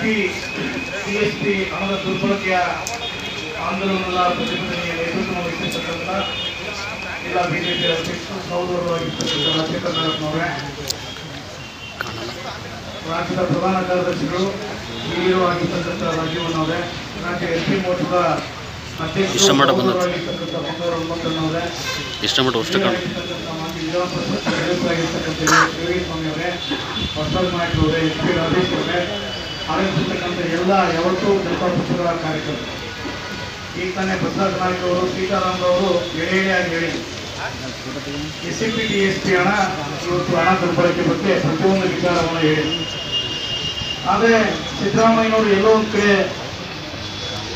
TSP ಹಣದ ದುರ್ಬಳಕೆಯ ಆಂದೋಲನದ ಪ್ರತಿಭಟನೆಯ ನೇತೃತ್ವ ವಹಿಸಿರ್ತಕ್ಕಂಥ ಜಿಲ್ಲಾ ಬಿಜೆಪಿ ಅಧ್ಯಕ್ಷರು ಸಹೋದರರಾಗಿರ್ತಕ್ಕಂಥ ರಾಜಶೇಖರ್ ನಾಯಕನವರೇ, ರಾಜ್ಯದ ಪ್ರಧಾನ ಕಾರ್ಯದರ್ಶಿಗಳು ಹಿರಿಯರು ಆಗಿರ್ತಕ್ಕಂಥ ರಾಜೀವನವರೇ, ರಾಜ್ಯ ಎಸ್ ಪಿ ಮೋರ್ಚಾದ ಅಧ್ಯಕ್ಷರು ಸಹೋದರರಾಗಿರ್ತಕ್ಕಂಥ ಬಂಗಾರ ಹನುಮಂತನವರೇ, ಸ್ವಾಮಿಯವರೇ, ಹೊಸಲ್ ನಾಯಕರವರೇ, ಎಸ್ ಪಿ ರಾಜೇಶ್ ಅವರೇ, ಆಗಿರ್ತಕ್ಕಂಥ ಎಲ್ಲ ಯಾವತ್ತೂ ಜನತಾ ಪಕ್ಷದ ಕಾರ್ಯಕರ್ತರು. ಈಗ ತಾನೇ ಬಸವರಾಜ ನಾಯಕ್ ಅವರು, ಸೀತಾರಾಮರವರು ಎಳೆಯಾಗಿ ಹೇಳಿ SCP TSP ಹಣ ಇವತ್ತು ಹಣ ದುರ್ಬಳಕೆ ಬಗ್ಗೆ ಪ್ರತಿಯೊಂದು ವಿಚಾರವನ್ನು ಹೇಳಿ. ಆದರೆ ಸಿದ್ದರಾಮಯ್ಯನವರು ಎಲ್ಲೋ ಒಂದು ಕಡೆ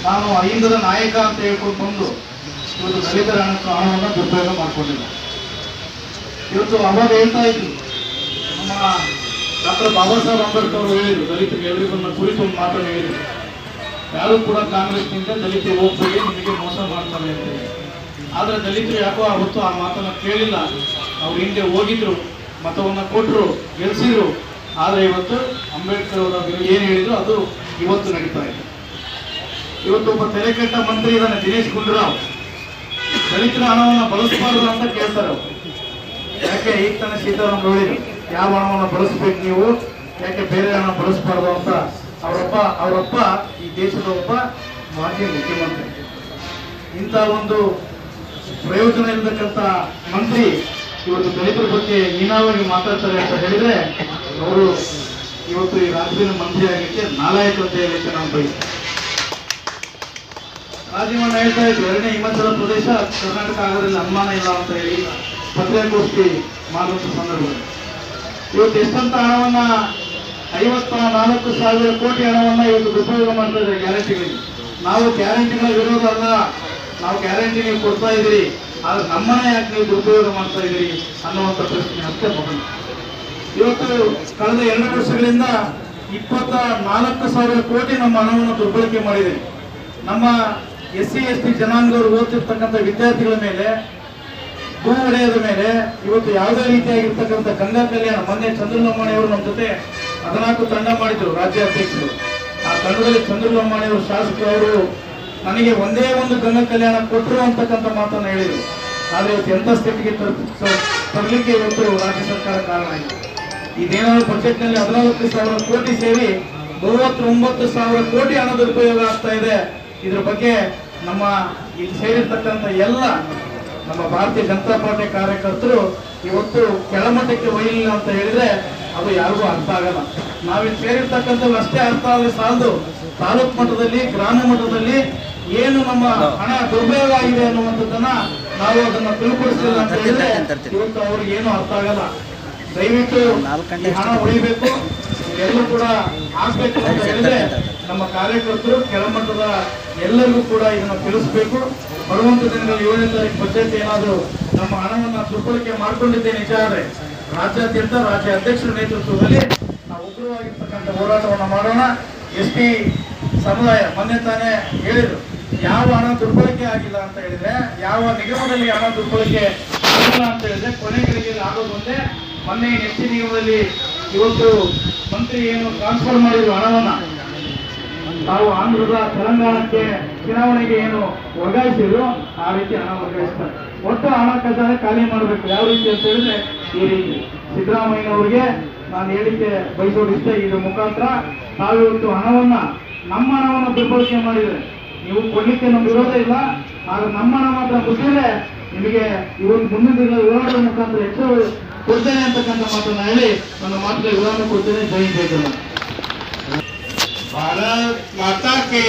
ನಾನು ಅಹಿಂದದ ನಾಯಕ ಅಂತ ಹೇಳ್ಕೊಂಡು ಬಂದು ಇವತ್ತು ದಲಿತರ ಹಣವನ್ನು ದುರುಪಯೋಗ ಮಾಡಿಕೊಂಡಿಲ್ಲ. ಇವತ್ತು ಅವಾಗ ಹೇಳ್ತಾ ಇದ್ರು, ನಮ್ಮ ಡಾಕ್ಟರ್ ಬಾಬಾ ಸಾಹೇಬ್ ಅಂಬೇಡ್ಕರ್ ಅವರು ಹೇಳಿದ್ರು, ದಲಿತರಿಗೆ ಎಲ್ರಿಗೂ ಕುರಿತು ಒಂದು ಮಾತನ್ನು ಹೇಳಿದ್ರು, ಯಾರು ಕೂಡ ಕಾಂಗ್ರೆಸ್ನಿಂದ ದಲಿತರು ಹೋಗ್ಬೇಡಿ, ನಿಮಗೆ ಮೋಸ ಮಾಡ್ತಾರೆ ಅಂತ ಹೇಳಿ. ಆದರೆ ದಲಿತರು ಯಾಕೋ ಅವತ್ತು ಆ ಮಾತನ್ನು ಕೇಳಿಲ್ಲ. ಅವ್ರು ಹಿಂದೆ ಹೋಗಿದ್ರು, ಮತವನ್ನು ಕೊಟ್ಟರು, ಗೆಲ್ಲಿಸಿದ್ರು. ಆದರೆ ಇವತ್ತು ಅಂಬೇಡ್ಕರ್ ಅವರ ಏನು ಹೇಳಿದ್ರು ಅದು ಇವತ್ತು ನಡೀತಾ ಇದೆ. ಇವತ್ತು ಒಬ್ಬ ತೆರೆಕೆಟ್ಟ ಮಂತ್ರಿ ಇದ್ದಾನೆ, ದಿನೇಶ್ ಗುಂಡೂರಾವ್, ದಲಿತರ ಹಣವನ್ನು ಬಳಸಬಾರದು ಅಂತ ಕೇಳ್ತಾರೆ ಅವರು. ಯಾಕೆ ಈಗ ತಾನೇ ಸೀತಾರಾಮ್ ಹೇಳಿದ್ರು, ಯಾವ ಹಣವನ್ನು ಬಳಸಬೇಕು ನೀವು, ಯಾಕೆ ಬೇರೆ ಹಣ ಬಳಸಬಾರ್ದು ಅಂತ. ಅವರಪ್ಪ ಈ ದೇಶದ ಒಬ್ಬ ಮಾಜಿ ಮುಖ್ಯಮಂತ್ರಿ. ಇಂಥ ಒಂದು ಪ್ರಯೋಜನ ಇರತಕ್ಕಂಥ ಮಂತ್ರಿ ಇವತ್ತು ದಲಿತರ ಬಗ್ಗೆ ಹೀನಾವಾಗಿ ಮಾತಾಡ್ತಾರೆ ಅಂತ ಹೇಳಿದ್ರೆ ಅವರು ಇವತ್ತು ಈ ರಾಜ್ಯದ ಮಂತ್ರಿ ಆಗಲಿಕ್ಕೆ ನಾಲಾಯಕ ಅಂತ ಹೇಳಲಿಕ್ಕೆ ನಾವು ಬಯಸ್ತೀವಿ. ರಾಜೀವಣ್ಣ ಹೇಳ್ತಾ ಇದ್ರು, 2ನೇ ಹಿಮಾಚಲ ಪ್ರದೇಶ ಕರ್ನಾಟಕ ಆಗೋದ್ರಲ್ಲಿ ಅನುಮಾನ ಇಲ್ಲ ಅಂತ ಹೇಳಿ ಪತ್ರಿಕಾಗೋಷ್ಠಿ ಮಾಡುವಂಥ ಸಂದರ್ಭದಲ್ಲಿ ಇವತ್ತು ಎಷ್ಟಂತ ಹಣವನ್ನ 54,000 ಕೋಟಿ ಹಣವನ್ನ ಇವತ್ತು ದುರುಪಯೋಗ ಮಾಡ್ತಾ ಇದ್ದಾರೆ ಗ್ಯಾರಂಟಿಗಳಿಗೆ. ನಾವು ಗ್ಯಾರಂಟಿಗಳ ವಿರೋಧ ಅಲ್ಲ, ನಾವು ಗ್ಯಾರಂಟಿ ನೀವು ಕೊಡ್ತಾ ಇದ್ದೀರಿ, ಆದ್ರೆ ನಮ್ಮನ್ನೇ ಯಾಕೆ ನೀವು ದುರುಪಯೋಗ ಮಾಡ್ತಾ ಇದ್ದೀರಿ ಅನ್ನುವಂಥ ಪ್ರಶ್ನೆ ಅಷ್ಟೇ ಮಗನ. ಇವತ್ತು ಕಳೆದ 2 ವರ್ಷಗಳಿಂದ 24,000 ಕೋಟಿ ನಮ್ಮ ಹಣವನ್ನು ದುರ್ಬಳಕೆ ಮಾಡಿದೆ. ನಮ್ಮ SC ST ಜನಾಂಗದವರು ಓದ್ತಿರ್ತಕ್ಕಂಥ ವಿದ್ಯಾರ್ಥಿಗಳ ಮೇಲೆ, ಭೂ ವಲಯದ ಮೇಲೆ ಇವತ್ತು ಯಾವುದೇ ರೀತಿಯಾಗಿರ್ತಕ್ಕಂಥ ಗಂಗಾ ಕಲ್ಯಾಣ, ಮೊನ್ನೆ ಚಂದ್ರಲಂಬಾಣಿ ಅವರು ನಮ್ಮ ಜೊತೆ 14 ತಂಡ ಮಾಡಿದ್ರು ರಾಜ್ಯ ಅಧ್ಯಕ್ಷರು. ಆ ತಂಡದಲ್ಲಿ ಚಂದ್ರಲಂಬಾಣಿ ಅವರು ಶಾಸಕರು ಅವರು ನನಗೆ ಒಂದೇ ಒಂದು ಗಂಗಾ ಕಲ್ಯಾಣ ಕೊಟ್ಟರು ಅಂತಕ್ಕಂಥ ಮಾತನ್ನು ಹೇಳಿದರು. ಆದರೆ ಇವತ್ತು ಎಂಥ ಸ್ಥಿತಿಗೆ ತರಲಿಕ್ಕೆ ಇವತ್ತು ರಾಜ್ಯ ಸರ್ಕಾರ ಕಾರಣ ಆಯಿತು. ಇದೇನಾದ್ರು ಬಜೆಟ್ನಲ್ಲಿ 14,000 ಕೋಟಿ ಸೇರಿ 39,000 ಕೋಟಿ ಹಣ ದುರುಪಯೋಗ ಆಗ್ತಾ ಇದೆ. ಇದ್ರ ಬಗ್ಗೆ ನಮ್ಮ ಇಲ್ಲಿ ಸೇರಿರ್ತಕ್ಕಂಥ ಎಲ್ಲ ನಮ್ಮ ಭಾರತೀಯ ಜನತಾ ಪಾರ್ಟಿ ಕಾರ್ಯಕರ್ತರು ಇವತ್ತು ಕೆಳಮಟ್ಟಕ್ಕೆ ಒಯ್ಯಲಿಲ್ಲ ಅಂತ ಹೇಳಿದ್ರೆ ಅದು ಯಾರಿಗೂ ಅರ್ಥ ಆಗಲ್ಲ. ನಾವಿಲ್ಲಿ ಸೇರಿರ್ತಕ್ಕಂಥದ್ದು ಅಷ್ಟೇ ಅರ್ಥ ಆದರೆ ಸಾಲದು, ತಾಲೂಕು ಮಟ್ಟದಲ್ಲಿ, ಗ್ರಾಮ ಮಟ್ಟದಲ್ಲಿ ಏನು ನಮ್ಮ ಹಣ ದುರ್ಬಳಕೆ ಆಗಿದೆ ಅನ್ನುವಂಥದ್ದನ್ನ ನಾವು ಅದನ್ನ ತಿಳ್ಕೊಡಿಸಲಿಲ್ಲ ಅಂತ ಹೇಳಿದ್ರೆ ಇವತ್ತು ಅವ್ರಿಗೆ ಏನು ಅರ್ಥ ಆಗಲ್ಲ. ದಯವಿಟ್ಟು ಹಣ ಉಳಿಬೇಕು, ಎಲ್ಲರೂ ಕೂಡ ಆಗ್ಬೇಕು ಅಂತ ಹೇಳಿದ್ರೆ ನಮ್ಮ ಕಾರ್ಯಕರ್ತರು ಕೆಳಮಟ್ಟದ ಎಲ್ಲರಿಗೂ ಕೂಡ ಇದನ್ನು ತಿಳಿಸಬೇಕು. ಬರುವಂತ ದಿನಗಳಲ್ಲಿ 7ನೇ ತಾರೀಕು ಬಜೆಟ್ ಏನಾದರೂ ನಮ್ಮ ಹಣವನ್ನು ದುರ್ಬಳಕೆ ಮಾಡಿಕೊಂಡಿದ್ದೇ ನಿಜ ಆದರೆ ರಾಜ್ಯಾದ್ಯಂತ ರಾಜ್ಯ ಅಧ್ಯಕ್ಷರ ನೇತೃತ್ವದಲ್ಲಿ ನಾವು ಉಗ್ರವಾಗಿರ್ತಕ್ಕಂಥ ಹೋರಾಟವನ್ನು ಮಾಡೋಣ. ST ಸಮುದಾಯ ಮೊನ್ನೆ ತಾನೇ ಹೇಳಿದ್ರು, ಯಾವ ಹಣ ದುರ್ಬಳಕೆ ಆಗಿಲ್ಲ ಅಂತ ಹೇಳಿದ್ರೆ, ಯಾವ ನಿಗಮದಲ್ಲಿ ಹಣ ದುರ್ಬಳಕೆ ಆಗಿಲ್ಲ ಅಂತ ಹೇಳಿದ್ರೆ ಕೊನೆಗಳಿಗೆ ಆಗೋದು ಒಂದೇ. ಮೊನ್ನೆ ST ನಿಗಮದಲ್ಲಿ ಇವತ್ತು ಮಂತ್ರಿ ಏನು ಟ್ರಾನ್ಸ್ಫರ್ ಮಾಡಿದ್ರು ಹಣವನ್ನ, ತಾವು ಆಂಧ್ರದ ತೆಲಂಗಾಣಕ್ಕೆ ಚುನಾವಣೆಗೆ ಏನು ವರ್ಗಾಯಿಸಿದ್ರು ಆ ರೀತಿ ಹಣ ವರ್ಗಾಯಿಸ್ತಾರೆ. ಒಟ್ಟು ಹಣ ಖಜಾನೆ ಖಾಲಿ ಮಾಡಬೇಕು. ಯಾವ ರೀತಿ ಅಂತ ಹೇಳಿದ್ರೆ ಈ ರೀತಿ ಸಿದ್ದರಾಮಯ್ಯನವರಿಗೆ ನಾನು ಹೇಳಿಕೆ ಬಯಸೋದಿಷ್ಟ, ಇದ್ರ ಮುಖಾಂತರ ತಾವಿವತ್ತು ಹಣವನ್ನ, ನಮ್ಮ ಹಣವನ್ನು ದುರ್ಬಳಕೆ ಮಾಡಿದ್ರೆ ನೀವು ಕೊಡ್ಲಿಕ್ಕೆ ನಮ್ಮ ವಿರೋಧ ಇಲ್ಲ, ಆದ್ರೆ ನಮ್ಮ ಹಣ ಮಾತ್ರ ಮುಟ್ಟಿದ್ರೆ ನಿಮಗೆ ಇವತ್ತು ಮುಂದಿನ ದಿನ ಹೋರಾಟದ ಮುಖಾಂತರ ಹೆಚ್ಚು ಕೊಡ್ತೇನೆ ಅಂತಕ್ಕಂಥ ಮಾತನ್ನ ಹೇಳಿ ನನ್ನ ಮಾತುಗಳಿಗೆ ವಿರಾಮ ಕೊಡ್ತೇನೆ. ಜೈ ಜೈ. भारत माता के